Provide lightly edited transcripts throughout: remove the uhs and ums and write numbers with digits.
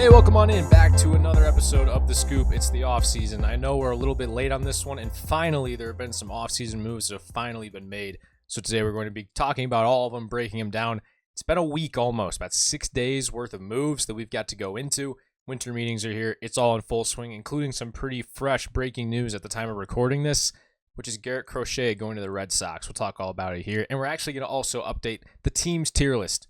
Hey, welcome on in back to another episode of The Scoop. It's the off-season. I know we're a little bit late on this one, and finally there have been some off-season moves that have finally been made. So today we're going to be talking about all of them, breaking them down. It's been a week almost, about 6 days worth of moves that we've got to go into. Winter meetings are here. It's all in full swing, including some pretty fresh breaking news at the time of recording this, which is Garrett Crochet going to the Red Sox. We'll talk all about it here. And we're actually going to also update the team's tier list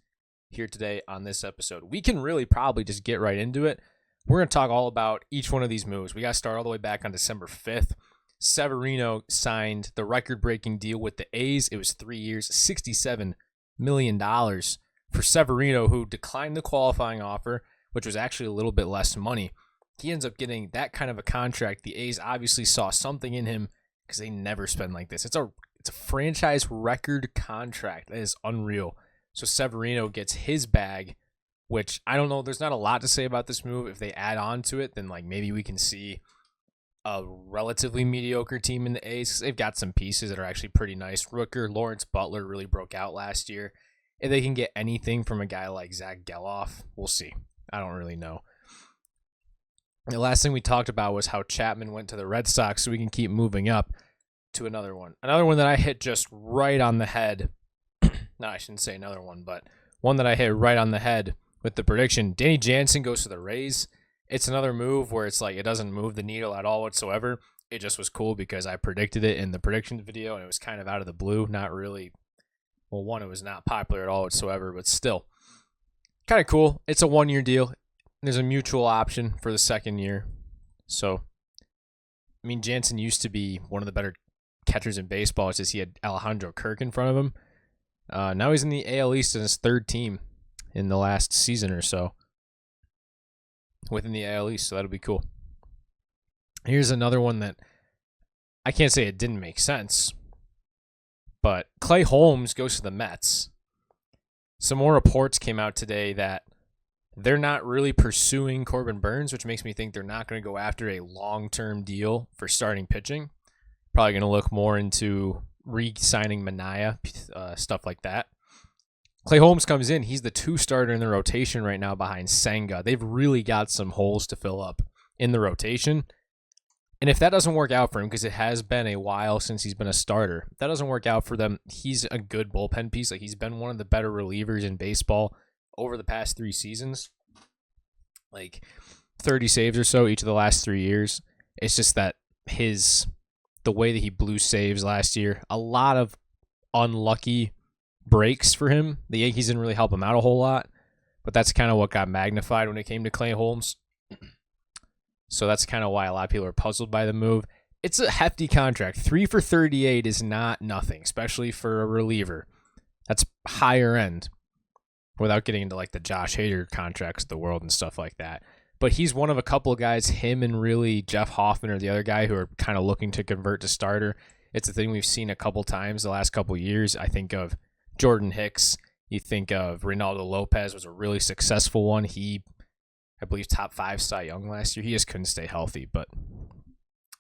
here today on this episode. We can really probably just get right into it. We're going to talk all about each one of these moves. We got to start all the way back on December 5th. Severino signed the record-breaking deal with the A's. It was 3 years, $67 million for Severino, who declined the qualifying offer, which was actually a little bit less money. He ends up getting that kind of a contract. The A's obviously saw something in him because they never spend like this. It's a franchise record contract. That is unreal. So Severino gets his bag, which I don't know. There's not a lot to say about this move. If they add on to it, then like maybe we can see a relatively mediocre team in the A's. They've got some pieces that are actually pretty nice. Rooker, Lawrence Butler really broke out last year. If they can get anything from a guy like Zach Geloff, we'll see. I don't really know. The last thing we talked about was how Chapman went to the Red Sox, so we can keep moving up to another one. Another one that I hit just right on the head. No, I shouldn't say another one, but one that I hit right on the head with the prediction. Danny Jansen goes to the Rays. It's another move where it's like it doesn't move the needle at all whatsoever. It just was cool because I predicted it in the prediction video, and it was kind of out of the blue. Not really. Well, one, it was not popular at all whatsoever, but still kind of cool. It's a 1-year deal. There's a mutual option for the second year. So, I mean, Jansen used to be one of the better catchers in baseball. It's just he had Alejandro Kirk in front of him. Now he's in the AL East in his third team in the last season or so within the AL East, so that'll be cool. Here's another one that I can't say it didn't make sense, but Clay Holmes goes to the Mets. Some more reports came out today that they're not really pursuing Corbin Burns, which makes me think they're not going to go after a long-term deal for starting pitching. Probably going to look more into re-signing Manaea, stuff like that. Clay Holmes comes in. He's the 2 starter in the rotation right now behind Senga. They've really got some holes to fill up in the rotation. And if that doesn't work out for him, because it has been a while since he's been a starter, if that doesn't work out for them, he's a good bullpen piece. Like, he's been one of the better relievers in baseball over the past 3 seasons. Like 30 saves or so each of the last 3 years. It's just that the way that he blew saves last year, a lot of unlucky breaks for him. The Yankees didn't really help him out a whole lot, but that's kind of what got magnified when it came to Clay Holmes. So that's kind of why a lot of people are puzzled by the move. It's a hefty contract. 3 for $38 is not nothing, especially for a reliever. That's higher end without getting into like the Josh Hader contracts of the world and stuff like that. But he's one of a couple of guys, him and really Jeff Hoffman are the other guy who are kind of looking to convert to starter. It's a thing we've seen a couple times the last couple of years. I think of Jordan Hicks. You think of Reynaldo Lopez was a really successful one. He, I believe, top 5 Cy Young last year. He just couldn't stay healthy, but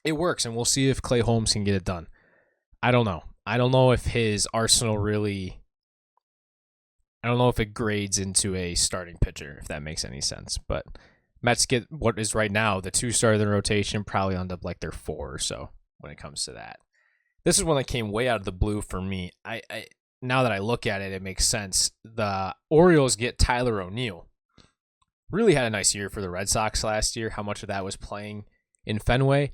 it works, and we'll see if Clay Holmes can get it done. I don't know. I don't know if his arsenal really... I don't know if it grades into a starting pitcher, if that makes any sense, but... Mets get what is right now the 2 starter in the rotation, probably end up like they're 4 or so when it comes to that. This is one that came way out of the blue for me. I now that I look at it, it makes sense. The Orioles get Tyler O'Neill. Really had a nice year for the Red Sox last year. How much of that was playing in Fenway?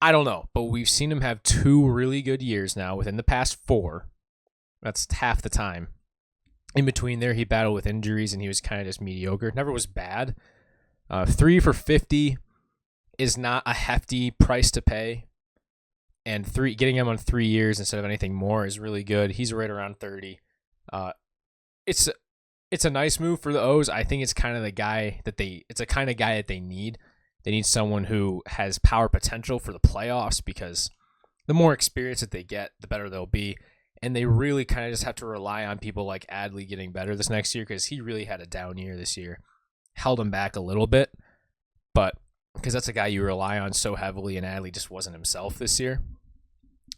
I don't know, but we've seen him have 2 really good years now within the past 4. That's half the time. In between there, he battled with injuries and he was kind of just mediocre. Never was bad. 3 for $50 is not a hefty price to pay, and getting him on 3 years instead of anything more is really good. He's right around 30. It's a nice move for the O's. I think it's kind of the guy that it's a kind of guy that they need. They need someone who has power potential for the playoffs because the more experience that they get, the better they'll be. And they really kind of just have to rely on people like Adley getting better this next year because he really had a down year this year. Held him back a little bit, but because that's a guy you rely on so heavily, and Adley just wasn't himself this year.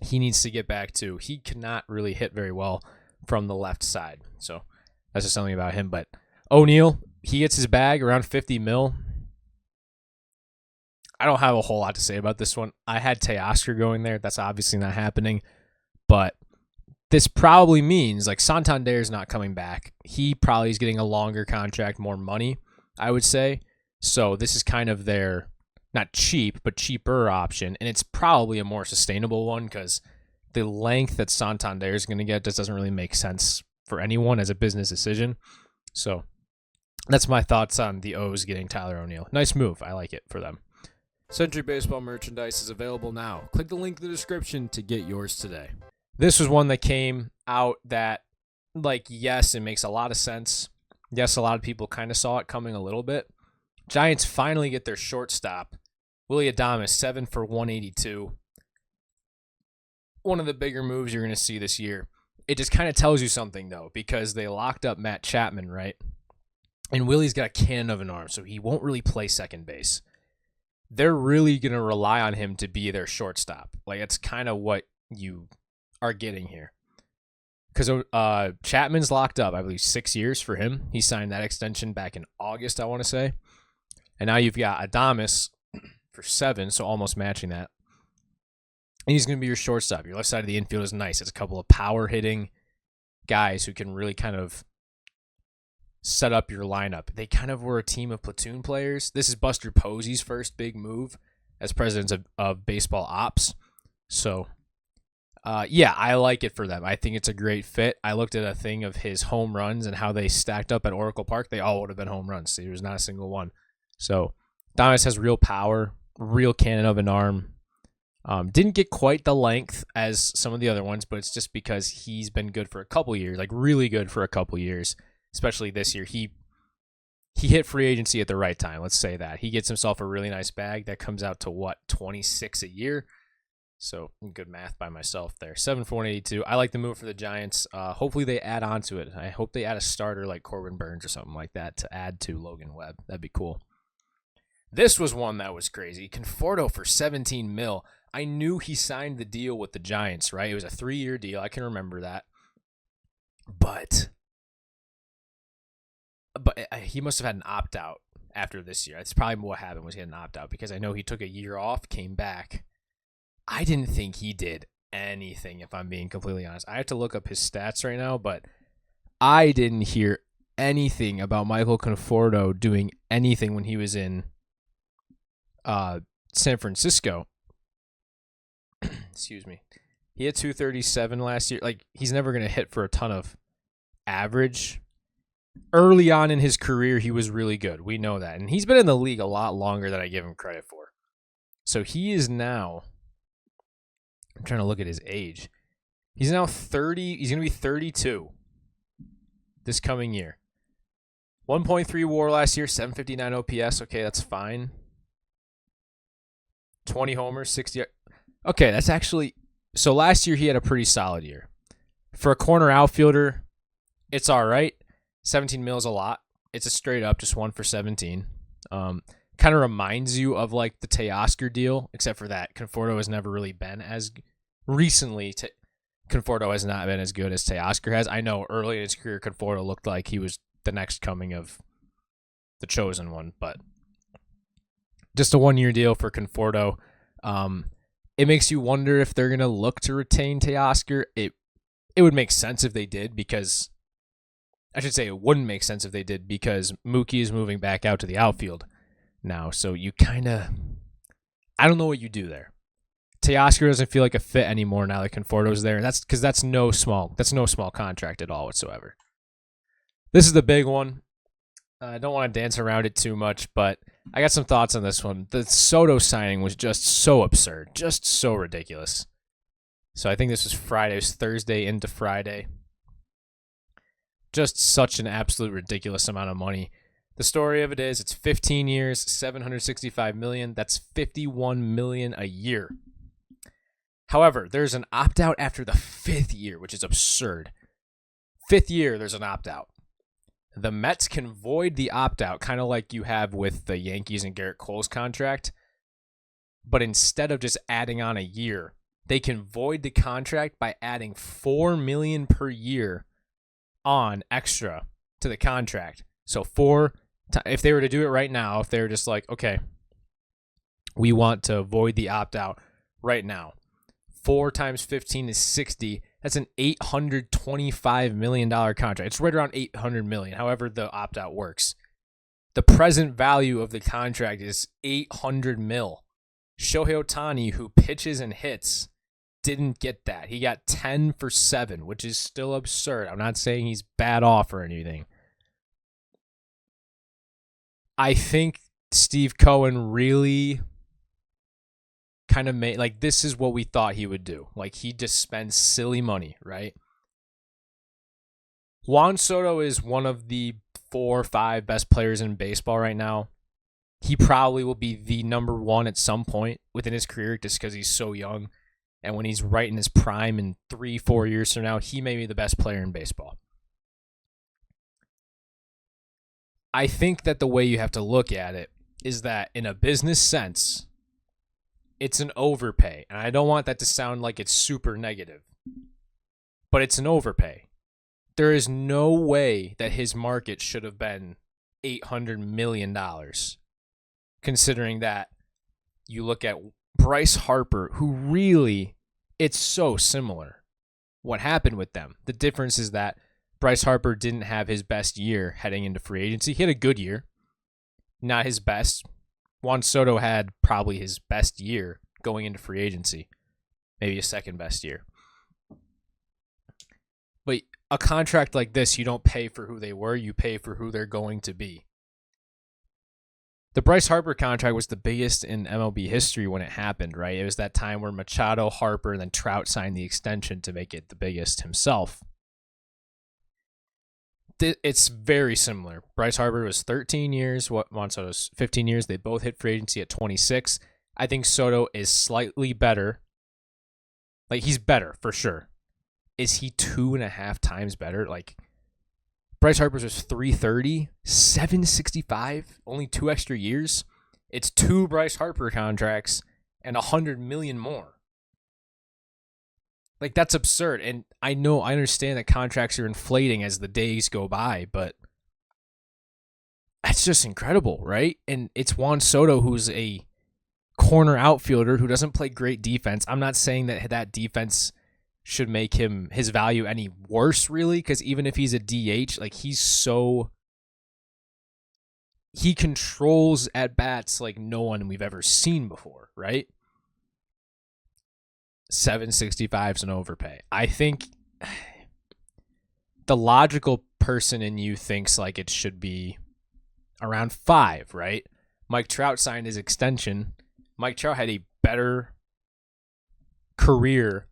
He needs to get back to, he cannot really hit very well from the left side. So that's just something about him. But O'Neill, he gets his bag around $50 million. I don't have a whole lot to say about this one. I had Teoscar going there. That's obviously not happening. But this probably means like Santander's not coming back. He probably is getting a longer contract, more money, I would say. So this is kind of their, not cheap, but cheaper option. And it's probably a more sustainable one because the length that Santander is going to get just doesn't really make sense for anyone as a business decision. So that's my thoughts on the O's getting Tyler O'Neill. Nice move. I like it for them. Century Baseball merchandise is available now. Click the link in the description to get yours today. This was one that came out that, like, yes, it makes a lot of sense. Yes, a lot of people kind of saw it coming a little bit. Giants finally get their shortstop. Willy Adames, 7 for 182. One of the bigger moves you're going to see this year. It just kind of tells you something, though, because they locked up Matt Chapman, right? And Willie's got a cannon of an arm, so he won't really play second base. They're really going to rely on him to be their shortstop. Like, it's kind of what you are getting here. Because Chapman's locked up, I believe, 6 years for him. He signed that extension back in August, I want to say. And now you've got Adames for 7, so almost matching that. And he's going to be your shortstop. Your left side of the infield is nice. It's a couple of power-hitting guys who can really kind of set up your lineup. They kind of were a team of platoon players. This is Buster Posey's first big move as president of baseball ops. So, yeah, I like it for them. I think it's a great fit. I looked at a thing of his home runs and how they stacked up at Oracle Park. They all would have been home runs. There was not a single one. So, Adames has real power, real cannon of an arm. Didn't get quite the length as some of the other ones, but it's just because he's been good for a couple years, like really good for a couple years. Especially this year, he hit free agency at the right time. Let's say that. He gets himself a really nice bag that comes out to, what, 26 a year? So, good math by myself there. 7 for 182. I like the move for the Giants. Hopefully they add on to it. I hope they add a starter like Corbin Burns or something like that to add to Logan Webb. That'd be cool. This was one that was crazy. Conforto for $17 million. I knew he signed the deal with the Giants, right? It was a 3-year deal. I can remember that. But he must have had an opt-out after this year. That's probably what happened was he had an opt-out because I know he took a year off, came back. I didn't think he did anything, if I'm being completely honest. I have to look up his stats right now, but I didn't hear anything about Michael Conforto doing anything when he was in San Francisco. Excuse me. He had 237 last year. Like, he's never going to hit for a ton of average. Early on in his career, he was really good. We know that. And he's been in the league a lot longer than I give him credit for. So he is now, I'm trying to look at his age. He's now 30. He's going to be 32 this coming year. 1.3 WAR last year, 759 OPS. Okay, that's fine. 20 homers, 60. Okay, that's actually, so last year he had a pretty solid year. For a corner outfielder, it's all right. 17 mil is a lot. It's a straight up, just 1 for 17. Kind of reminds you of like the Teoscar deal, except for that Conforto has never really been as recently. Conforto has not been as good as Teoscar has. I know early in his career, Conforto looked like he was the next coming of the chosen one, but just a 1-year deal for Conforto. It makes you wonder if they're going to look to retain Teoscar. It would make sense if they did because, I should say it wouldn't make sense if they did because Mookie is moving back out to the outfield now. So you kind of, I don't know what you do there. Teoscar doesn't feel like a fit anymore now that Conforto's there. And that's because that's no small contract at all whatsoever. This is the big one. I don't want to dance around it too much, but I got some thoughts on this one. The Soto signing was just so absurd, just so ridiculous. So I think this was Friday. It was Thursday into Friday. Just such an absolute ridiculous amount of money. The story of it is it's 15 years, $765 million. That's $51 million a year. However, there's an opt-out after the 5th year, which is absurd. 5th year, there's an opt-out. The Mets can void the opt-out, kind of like you have with the Yankees and Garrett Cole's contract. But instead of just adding on a year, they can void the contract by adding $4 million per year on extra to the contract. So if they were to do it right now, if they were just like, okay, We want to avoid the opt-out right now. 4 times 15 is 60. That's an $825 million contract. It's right around $800 million, however the opt-out works. The present value of the contract is $800 million. Shohei Ohtani, who pitches and hits, didn't get that. He got 10 for 7, which is still absurd. I'm not saying he's bad off or anything. I think Steve Cohen really kind of made, like, this is what we thought he would do. Like, he just spends silly money, right? Juan Soto is one of the 4 or 5 best players in baseball right now. He probably will be the number 1 at some point within his career just because he's so young. And when he's right in his prime in 3-4 years from now, he may be the best player in baseball. I think that the way you have to look at it is that in a business sense, it's an overpay. And I don't want that to sound like it's super negative, but it's an overpay. There is no way that his market should have been $800 million, considering that you look at Bryce Harper, who really, it's so similar. What happened with them? The difference is that Bryce Harper didn't have his best year heading into free agency. He had a good year, not his best. Juan Soto had probably his best year going into free agency, maybe a second best year. But a contract like this, you don't pay for who they were, you pay for who they're going to be. The Bryce Harper contract was the biggest in MLB history when it happened, right? It was that time where Machado, Harper, and then Trout signed the extension to make it the biggest himself. It's very similar. Bryce Harper was 13 years. Juan Soto's 15 years. They both hit free agency at 26. I think Soto is slightly better. Like, he's better for sure. Is he 2.5 times better? Like, Bryce Harper's was 330, 765, only 2 extra years. It's 2 Bryce Harper contracts and $100 million more. Like, that's absurd. And I understand that contracts are inflating as the days go by, but that's just incredible, right? And it's Juan Soto, who's a corner outfielder who doesn't play great defense. I'm not saying that defense should make his value any worse, really, because even if he's a DH, like, he controls at bats like no one we've ever seen before, right? 765 is an overpay. I think the logical person in you thinks like it should be around 5, right? Mike Trout signed his extension. Mike Trout had a better career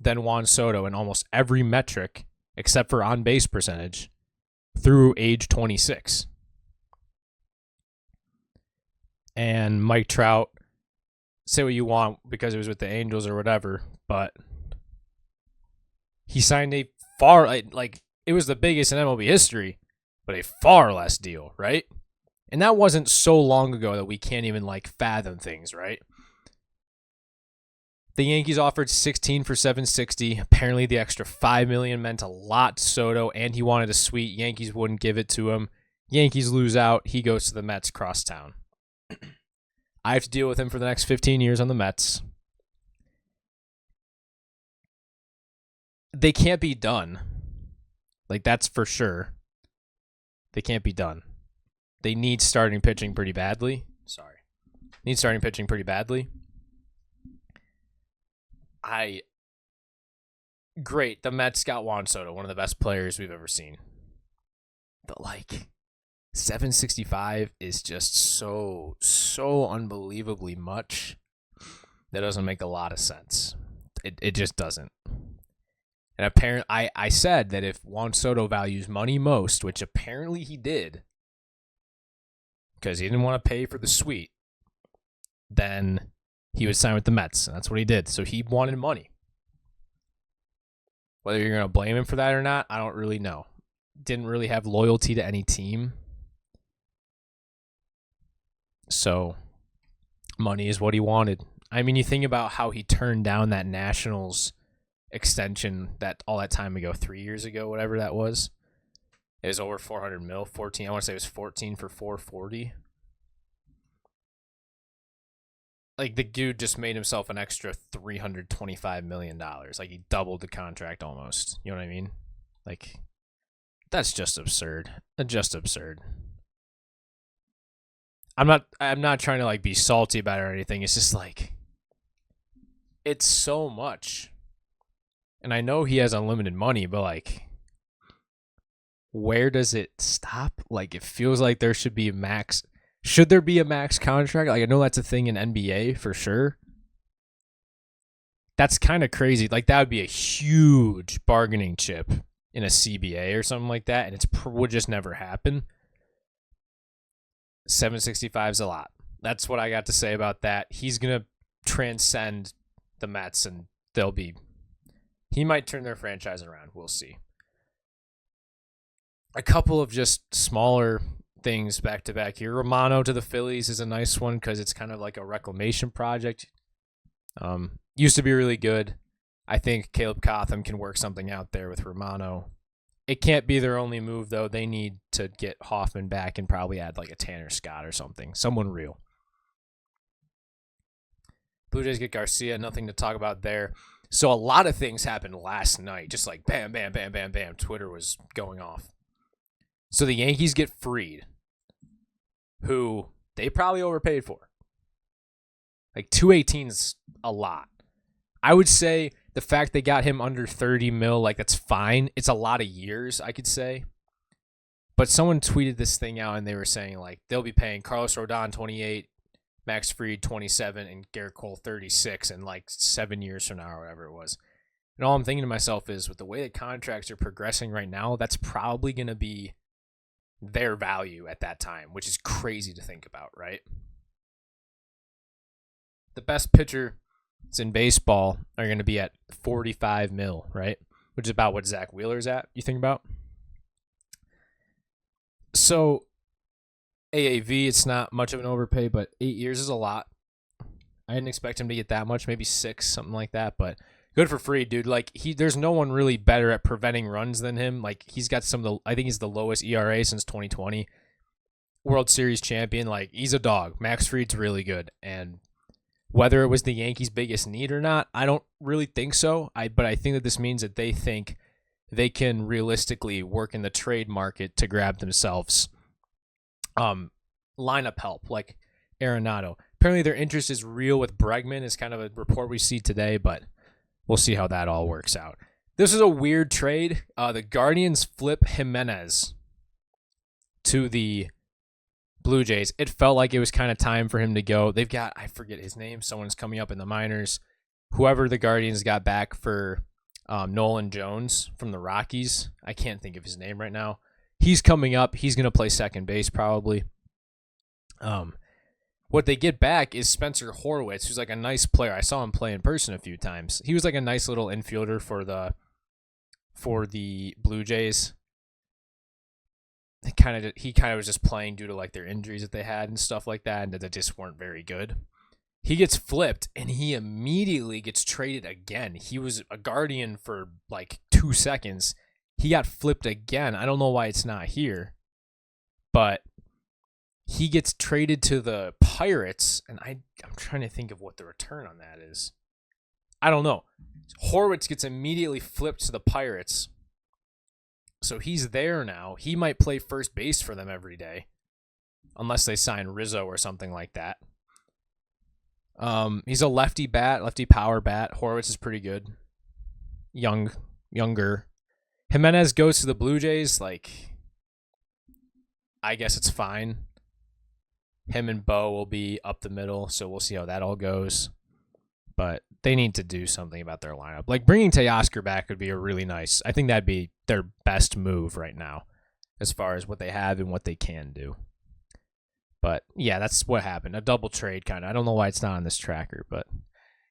than Juan Soto in almost every metric except for on-base percentage through age 26. And Mike Trout, say what you want because it was with the Angels or whatever, but he signed a far, like, it was the biggest in MLB history, but a far less deal, right? And that wasn't so long ago that we can't even, like, fathom things, right? The Yankees offered 16 for 760. Apparently the extra $5 million meant a lot to Soto, and he wanted a suite. Yankees wouldn't give it to him. Yankees lose out. He goes to the Mets crosstown. I have to deal with him for the next 15 years on the Mets. They can't be done. Like, that's for sure. They can't be done. They need starting pitching pretty badly. Need starting pitching pretty badly. Great. The Mets got Juan Soto, one of the best players we've ever seen. But, like, 765 is just so unbelievably much. That doesn't make a lot of sense. It just doesn't. And apparently, I said that if Juan Soto values money most, which apparently he did, because he didn't want to pay for the suite, then he would sign with the Mets. And that's what he did. So he wanted money. Whether you're going to blame him for that or not, I don't really know. Didn't really have loyalty to any team. So money is what he wanted. I mean, you think about how he turned down that Nationals extension all that time ago, 3 years ago, whatever that was. It was over 400 mil, 14. I want to say it was 14 for 440. like the dude just made himself an extra $325 million. Like he doubled the contract almost. You know what I mean? Like that's just absurd. Just absurd. I'm not trying to like be salty about it or anything. It's just like it's so much. And I know he has unlimited money, but like where does it stop? Like it feels like there should be a max. Should there be a max contract? Like I know that's a thing in NBA for sure. That's kind of crazy. Like that would be a huge bargaining chip in a CBA or something like that, and would just never happen. 765 is a lot. That's what I got to say about that. He's gonna transcend the Mets, and he might turn their franchise around. We'll see. A couple of just smaller things back to back here. Romano to the Phillies is a nice one because it's kind of like a reclamation project. Used to be really good. I think Caleb Cotham can work something out there with Romano. It can't be their only move, though. They need to get Hoffman back and probably add like a Tanner Scott or something. Someone real. Blue Jays get Garcia. Nothing to talk about there. So a lot of things happened last night. Just like bam, bam, bam, bam, bam. Twitter was going off. So the Yankees get Fried, who they probably overpaid for. Like 218 is a lot. I would say the fact they got him under 30 mil, like that's fine. It's a lot of years, I could say. But someone tweeted this thing out and they were saying like they'll be paying Carlos Rodon 28, Max Fried 27, and Garrett Cole 36 in like 7 years from now or whatever it was. And all I'm thinking to myself is with the way that contracts are progressing right now, that's probably going to be their value at that time, which is crazy to think about, right? The best pitcher in baseball are going to be at 45 mil, right? Which is about what Zach Wheeler's at, you think about? So AAV, it's not much of an overpay, but 8 years is a lot. I didn't expect him to get that much, maybe 6, something like that, but good for Fried, dude. Like there's no one really better at preventing runs than him. Like he's got I think he's the lowest ERA since 2020. World Series champion. Like he's a dog. Max Fried's really good. And whether it was the Yankees' biggest need or not, I don't really think so. But I think that this means that they think they can realistically work in the trade market to grab themselves lineup help, like Arenado. Apparently their interest is real with Bregman, is kind of a report we see today, but we'll see how that all works out. This is a weird trade. The Guardians flip Jimenez to the Blue Jays. It felt like it was kind of time for him to go. They've got, I forget his name, someone's coming up in the minors. Whoever the Guardians got back for Nolan Jones from the Rockies, I can't think of his name right now. He's coming up. He's going to play second base probably. What they get back is Spencer Horwitz, who's like a nice player. I saw him play in person a few times. He was like a nice little infielder for the Blue Jays. He kind of was just playing due to like their injuries that they had and stuff like that, and that just weren't very good. He gets flipped, and he immediately gets traded again. He was a Guardian for like 2 seconds. He got flipped again. I don't know why it's not here, but he gets traded to the Pirates, and I'm trying to think of what the return on that is. I don't know. Horwitz gets immediately flipped to the Pirates, so he's there now. He might play first base for them every day, unless they sign Rizzo or something like that. He's a lefty power bat. Horwitz is pretty good. Younger. Jimenez goes to the Blue Jays. Like, I guess it's fine. Him and Bo will be up the middle, so we'll see how that all goes. But they need to do something about their lineup. Like, bringing Teoscar back would be a really nice. I think that'd be their best move right now, as far as what they have and what they can do. But yeah, that's what happened. A double trade kind of. I don't know why it's not on this tracker, but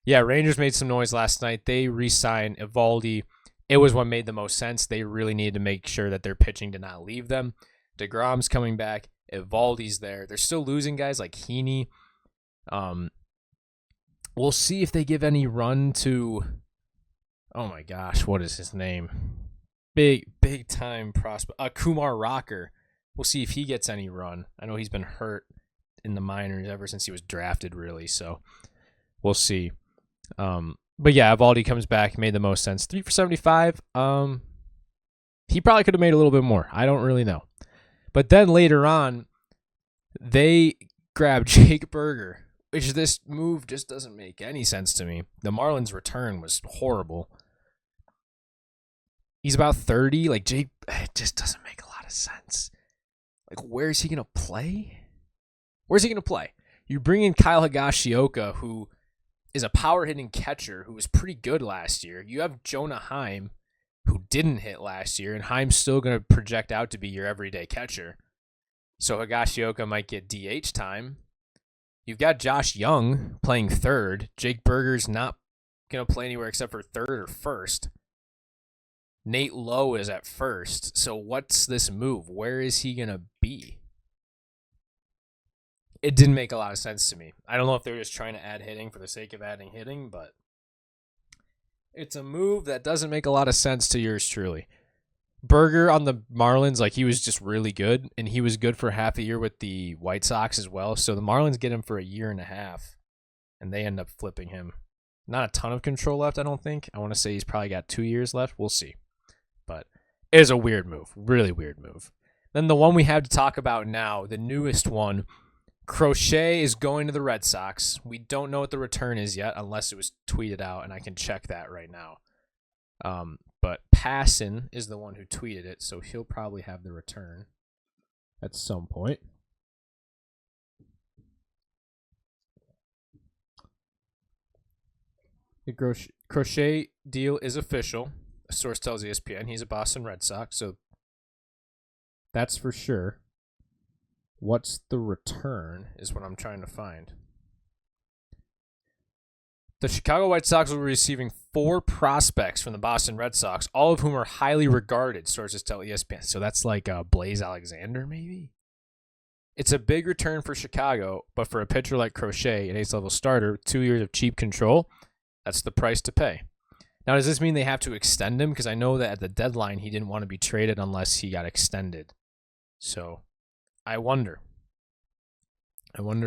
yeah, Rangers made some noise last night. They re-signed Eovaldi. It was what made the most sense. They really needed to make sure that their pitching did not leave them. DeGrom's coming back. Eovaldi's there. They're still losing guys like Heaney. We'll see if they give any run to, oh my gosh, what is his name? Big time prospect. Kumar Rocker. We'll see if he gets any run. I know he's been hurt in the minors ever since he was drafted, really. So we'll see. But yeah, Evaldi comes back, made the most sense. 3 for 75. He probably could have made a little bit more. I don't really know. But then later on, they grabbed Jake Berger, which this move just doesn't make any sense to me. The Marlins' return was horrible. He's about 30. Like, Jake, it just doesn't make a lot of sense. Like, where is he going to play? Where's he going to play? You bring in Kyle Higashioka, who is a power-hitting catcher who was pretty good last year. You have Jonah Heim, who didn't hit last year, and Heim's still going to project out to be your everyday catcher. So Higashioka might get DH time. You've got Josh Young playing third. Jake Berger's not going to play anywhere except for third or first. Nate Lowe is at first. So what's this move? Where is he going to be? It didn't make a lot of sense to me. I don't know if they're just trying to add hitting for the sake of adding hitting, but it's a move that doesn't make a lot of sense to yours truly. Berger on the Marlins, like, he was just really good, and he was good for half a year with the White Sox as well. So the Marlins get him for a year and a half, and they end up flipping him. Not a ton of control left, I don't think. I want to say he's probably got 2 years left. We'll see. But it is a weird move, really weird move. Then the one we have to talk about now, the newest one, Crochet is going to the Red Sox. We don't know what the return is yet, unless it was tweeted out, and I can check that right now. But Passan is the one who tweeted it, so he'll probably have the return at some point. The Crochet deal is official. A source tells ESPN he's a Boston Red Sox, so that's for sure. What's the return is what I'm trying to find. The Chicago White Sox will be receiving 4 prospects from the Boston Red Sox, all of whom are highly regarded, sources tell ESPN. So that's like Blaze Alexander, maybe? It's a big return for Chicago, but for a pitcher like Crochet, an ace-level starter, 2 years of cheap control, that's the price to pay. Now, does this mean they have to extend him? Because I know that at the deadline, he didn't want to be traded unless he got extended. So I wonder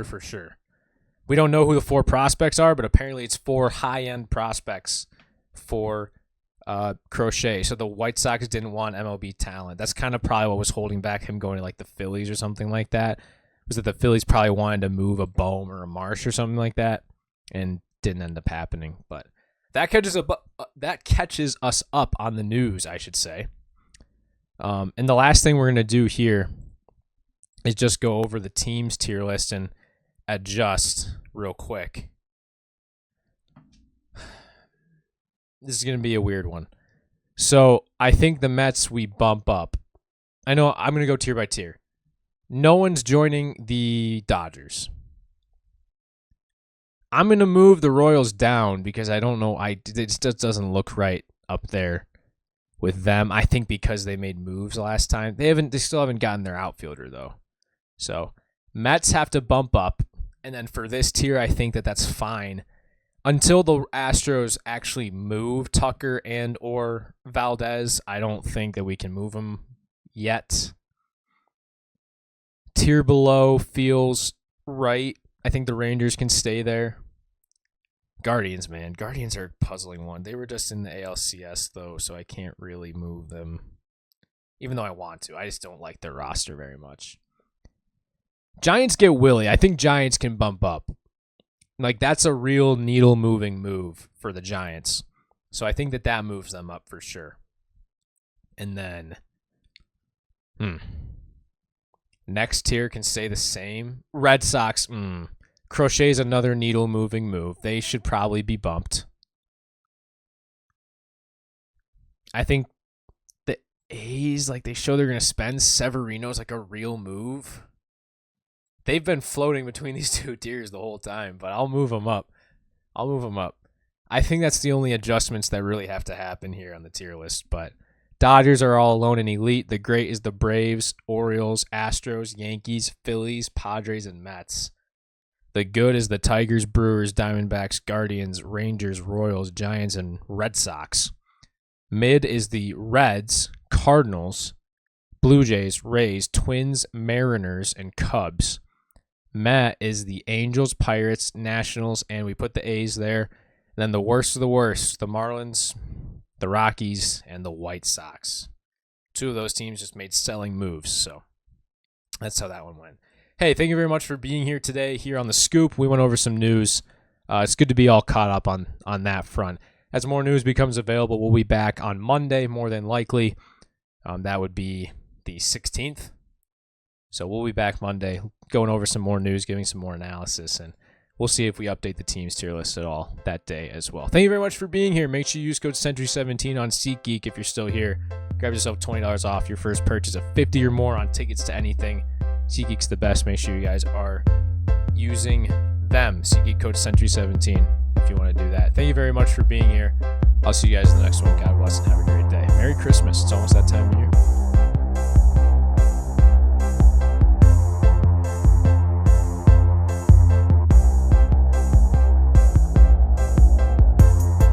for sure. We don't know who the 4 prospects are, but apparently it's 4 high-end prospects for Crochet. So the White Sox didn't want MLB talent. That's kind of probably what was holding back him going to like the Phillies or something like that. Was that the Phillies probably wanted to move a Bohm or a Marsh or something like that, and didn't end up happening. But that catches us up on the news, I should say. And the last thing we're gonna do here is just go over the teams tier list and adjust real quick. This is going to be a weird one. So I think the Mets we bump up. I know I'm going to go tier by tier. No one's joining the Dodgers. I'm going to move the Royals down because I don't know. It just doesn't look right up there with them. I think because they made moves last time. They still haven't gotten their outfielder though. So Mets have to bump up. And then for this tier, I think that's fine until the Astros actually move Tucker and or Valdez. I don't think that we can move them yet. Tier below feels right. I think the Rangers can stay there. Guardians, man. Guardians are a puzzling one. They were just in the ALCS, though, so I can't really move them. Even though I want to. I just don't like their roster very much. Giants get Willie. I think Giants can bump up. Like, that's a real needle-moving move for the Giants. So I think that moves them up for sure. And then, next tier can stay the same. Red Sox, Crochet's another needle-moving move. They should probably be bumped. I think the A's, like, they show they're going to spend. Severino's like a real move. They've been floating between these 2 tiers the whole time, but I'll move them up. I think that's the only adjustments that really have to happen here on the tier list, but Dodgers are all alone and elite. The great is the Braves, Orioles, Astros, Yankees, Phillies, Padres, and Mets. The good is the Tigers, Brewers, Diamondbacks, Guardians, Rangers, Royals, Giants, and Red Sox. Mid is the Reds, Cardinals, Blue Jays, Rays, Twins, Mariners, and Cubs. Matt is the Angels, Pirates, Nationals, and we put the A's there. And then the worst of the worst, the Marlins, the Rockies, and the White Sox. 2 of those teams just made selling moves, so that's how that one went. Hey, thank you very much for being here today here on The Scoop. We went over some news. It's good to be all caught up on that front. As more news becomes available, we'll be back on Monday, more than likely. That would be the 16th. So we'll be back Monday, going over some more news, giving some more analysis, and we'll see if we update the team's tier list at all that day as well. Thank you very much for being here. Make sure you use code Century17 on SeatGeek if you're still here. Grab yourself $20 off your first purchase of $50 or more on tickets to anything. SeatGeek's the best. Make sure you guys are using them. SeatGeek code Century17 if you want to do that. Thank you very much for being here. I'll see you guys in the next one. God bless and have a great day. Merry Christmas. It's almost that time of year.